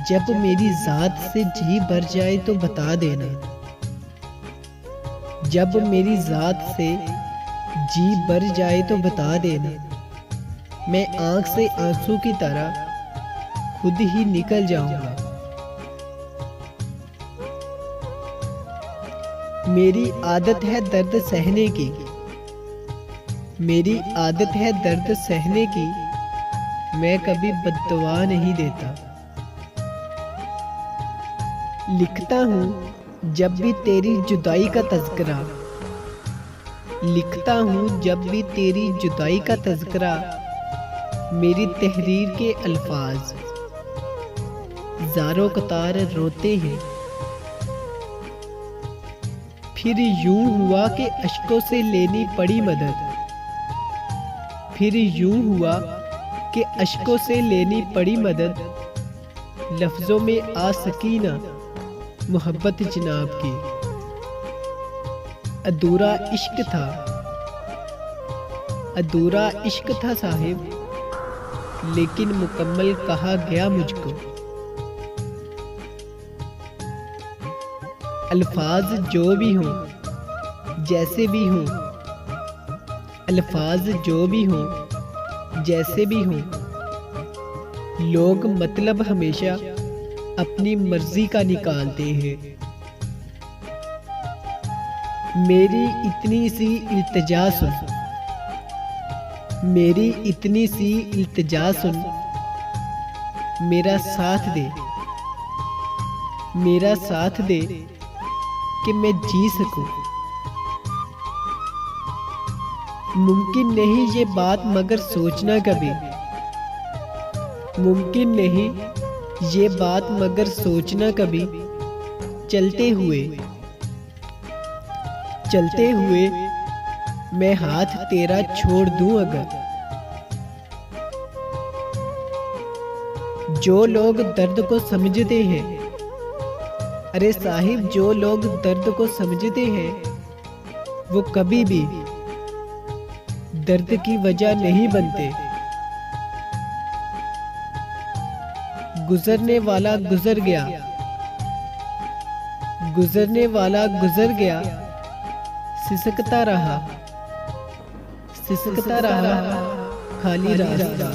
जब मेरी ज़ात से जी भर जाए तो बता देना। जब मेरी ज़ात से जी भर जाए तो बता देना। मैं आँख से आंसू की तरह खुद ही निकल जाऊंगा। मेरी आदत है दर्द सहने की। मेरी आदत है दर्द सहने की। मैं कभी बद्दुआ नहीं देता। लिखता हूँ जब भी तेरी जुदाई का तज़किरा। लिखता हूँ जब भी तेरी जुदाई का तज़किरा। मेरी तहरीर के अल्फाज ज़ारो कतार रोते हैं। फिर यूं हुआ कि अश्कों से लेनी पड़ी मदद। फिर यूं हुआ कि अश्कों से लेनी पड़ी मदद। लफ्ज़ों में आ सकी ना मोहब्बत जनाब की। अधूरा इश्क था, अधूरा इश्क था साहिब, लेकिन मुकम्मल कहा गया मुझको। अल्फाज जो भी हों, जैसे भी हों, अल्फाज जो भी हों, जैसे भी हों, लोग मतलब हमेशा अपनी मर्जी का निकालते हैं। मेरी इतनी सी इल्तिजा सुन, मेरी इतनी सी इल्तिजा सुन, मेरा साथ दे, मेरा साथ दे कि मैं जी सकूं। मुमकिन नहीं ये बात मगर सोचना कभी। मुमकिन नहीं ये बात मगर सोचना कभी। चलते हुए, चलते हुए मैं हाथ तेरा छोड़ दूं अगर। जो लोग दर्द को समझते हैं, अरे साहिब, जो लोग दर्द को समझते हैं वो कभी भी दर्द की वजह नहीं बनते। गुजरने वाला गुजर गया, गुजरने वाला गुजर गया। सिसकता रहा, सिसकता रहा खाली रास्ता।